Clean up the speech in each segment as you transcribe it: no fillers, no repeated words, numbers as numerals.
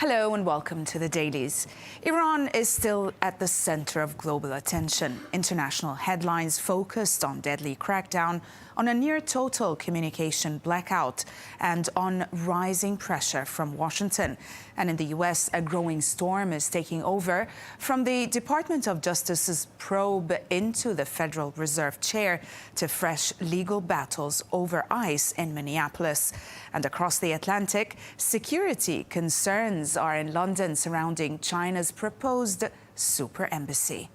Hello and welcome to the Dailies. Iran is still at the center of global attention. International headlines focused on deadly crackdown, on a near-total communication blackout, and on rising pressure from Washington. And in the U.S., a growing storm is taking over, from the Department of Justice's probe into the Federal Reserve Chair to fresh legal battles over ICE in Minneapolis. And across the Atlantic, security concerns are in London surrounding China's proposed super embassy.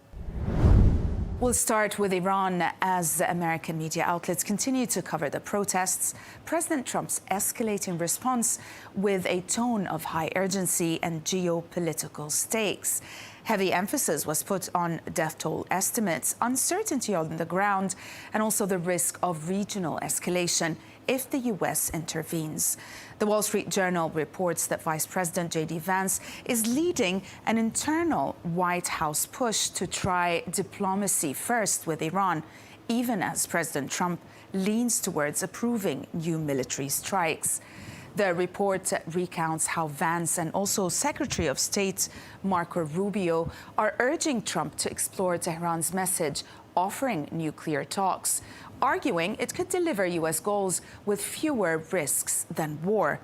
We'll start with Iran as American media outlets continue to cover the protests. President Trump's escalating response with a tone of high urgency and geopolitical stakes. Heavy emphasis was put on death toll estimates, uncertainty on the ground, and also the risk of regional escalation if the U.S. intervenes. The Wall Street Journal reports that Vice President J.D. Vance is leading an internal White House push to try diplomacy first with Iran, even as President Trump leans towards approving new military strikes. The report recounts how Vance and also Secretary of State Marco Rubio are urging Trump to explore Tehran's message, offering nuclear talks, arguing it could deliver U.S. goals with fewer risks than war.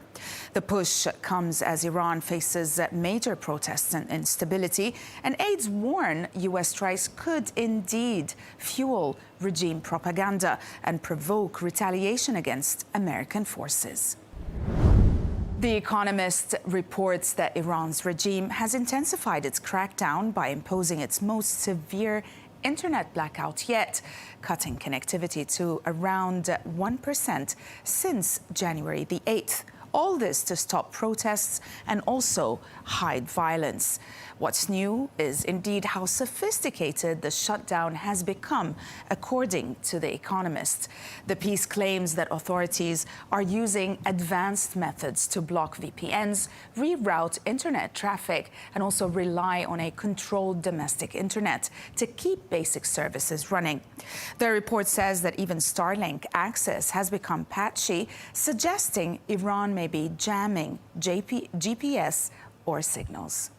The push comes as Iran faces major protests and instability, and aides warn U.S. strikes could indeed fuel regime propaganda and provoke retaliation against American forces. The Economist reports that Iran's regime has intensified its crackdown by imposing its most severe internet blackout yet, cutting connectivity to around 1% since January the 8th. All this to stop protests and also hide violence. What's new is indeed how sophisticated the shutdown has become, according to The Economist. The piece claims that authorities are using advanced methods to block VPNs, reroute internet traffic, and also rely on a controlled domestic internet to keep basic services running. The report says that even Starlink access has become patchy, suggesting Iran may be jamming GPS or signals.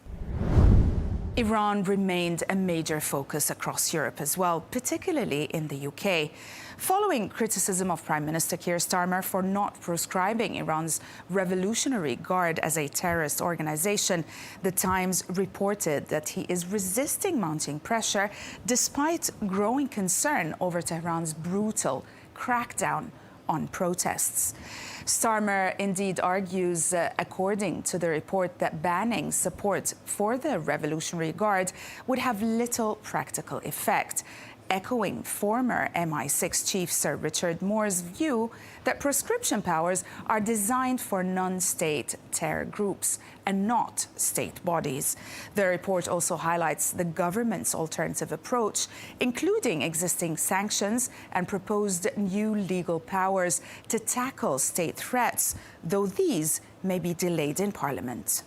Iran remained a major focus across Europe as well, particularly in the UK. Following criticism of Prime Minister Keir Starmer for not proscribing Iran's Revolutionary Guard as a terrorist organization, The Times reported that he is resisting mounting pressure despite growing concern over Tehran's brutal crackdown on protests. Starmer indeed argues, according to the report, that banning support for the Revolutionary Guard would have little practical effect, echoing former MI6 chief Sir Richard Moore's view that proscription powers are designed for non-state terror groups and not state bodies. The report also highlights the government's alternative approach, including existing sanctions and proposed new legal powers to tackle state threats, though these may be delayed in Parliament.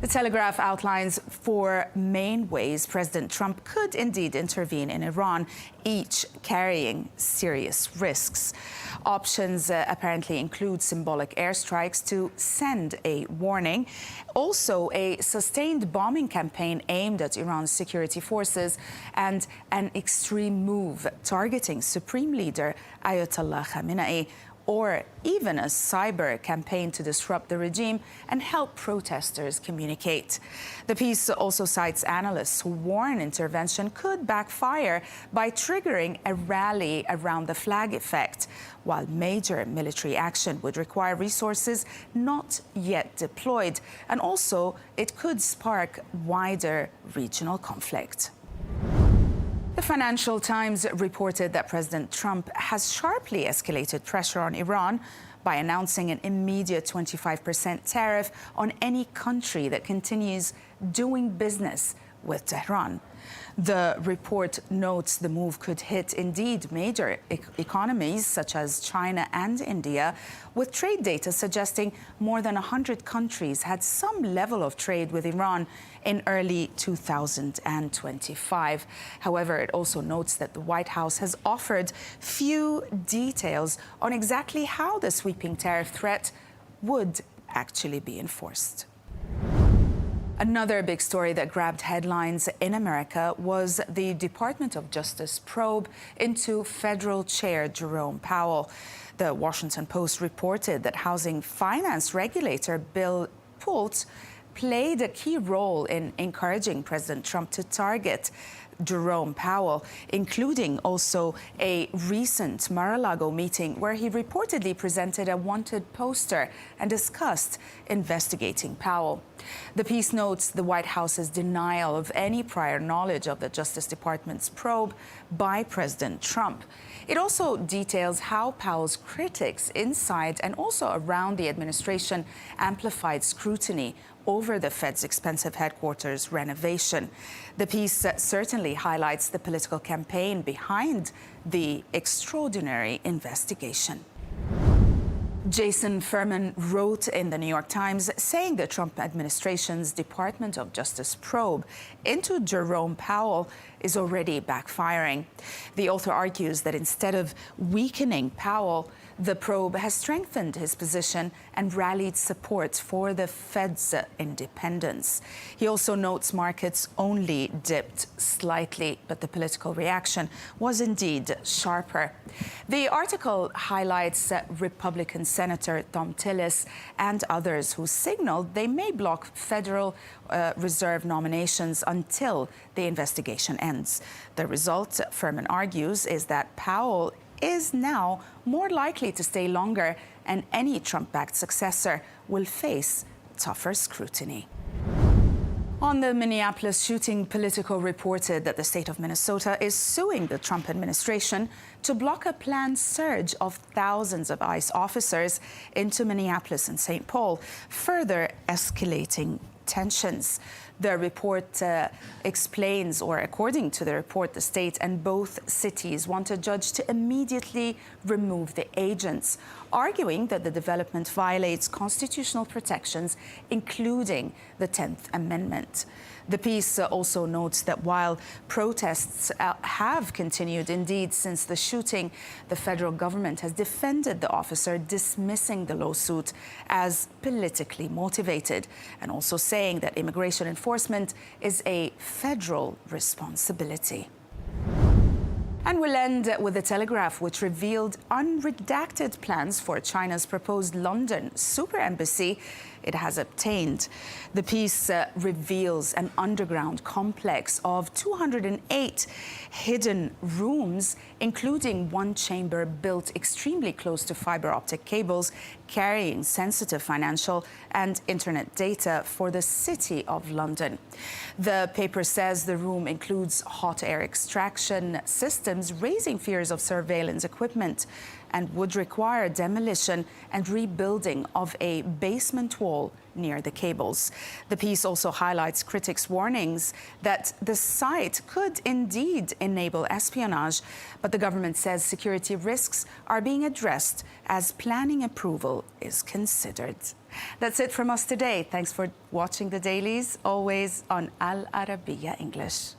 The Telegraph outlines 4 main ways President Trump could indeed intervene in Iran, each carrying serious risks. Options apparently include symbolic airstrikes to send a warning, also a sustained bombing campaign aimed at Iran's security forces, and an extreme move targeting Supreme Leader Ayatollah Khamenei, or even a cyber campaign to disrupt the regime and help protesters communicate. The piece also cites analysts who warn intervention could backfire by triggering a rally around the flag effect, while major military action would require resources not yet deployed, and also it could spark wider regional conflict. The Financial Times reported that President Trump has sharply escalated pressure on Iran by announcing an immediate 25% tariff on any country that continues doing business with Tehran. The report notes the move could hit indeed major economies such as China and India, with trade data suggesting more than 100 countries had some level of trade with Iran in early 2025. However, it also notes that the White House has offered few details on exactly how the sweeping tariff threat would actually be enforced. Another big story that grabbed headlines in America was the Department of Justice probe into federal chair Jerome Powell. The Washington Post reported that housing finance regulator Bill Pulte played a key role in encouraging President Trump to target Jerome Powell, including also a recent Mar-a-Lago meeting where he reportedly presented a wanted poster and discussed investigating Powell. The piece notes the White House's denial of any prior knowledge of the Justice Department's probe by President Trump. It also details how Powell's critics inside and also around the administration amplified scrutiny over the Fed's expensive headquarters renovation. The piece certainly highlights the political campaign behind the extraordinary investigation. Jason Furman wrote in the New York Times saying the Trump administration's Department of Justice probe into Jerome Powell is already backfiring. The author argues that instead of weakening Powell, the probe has strengthened his position and rallied support for the Fed's independence. He also notes markets only dipped slightly, but the political reaction was indeed sharper. The article highlights Republican Senator Thom Tillis and others who signaled they may block Federal Reserve nominations until the investigation ends. The result, Furman argues, is that Powell is now more likely to stay longer, and any Trump-backed successor will face tougher scrutiny. On the Minneapolis shooting, Politico reported that the state of Minnesota is suing the Trump administration to block a planned surge of thousands of ICE officers into Minneapolis and St. Paul, further escalating tensions. The report explains, or according to the report, the state and both cities want a judge to immediately remove the agents, arguing that the development violates constitutional protections, including the 10th Amendment. The piece also notes that while protests have continued indeed since the shooting, the federal government has defended the officer, dismissing the lawsuit as politically motivated, and also saying that immigration enforcement is a federal responsibility. And we'll end with The Telegraph, which revealed unredacted plans for China's proposed London super embassy it has obtained. The piece reveals an underground complex of 208 hidden rooms, including one chamber built extremely close to fiber optic cables carrying sensitive financial and internet data for the City of London. The paper says the room includes hot air extraction systems, raising fears of surveillance equipment, and would require demolition and rebuilding of a basement wall near the cables. The piece also highlights critics' warnings that the site could indeed enable espionage, but the government says security risks are being addressed as planning approval is considered. That's it from us today. Thanks for watching the Dailies, always on Al Arabiya English.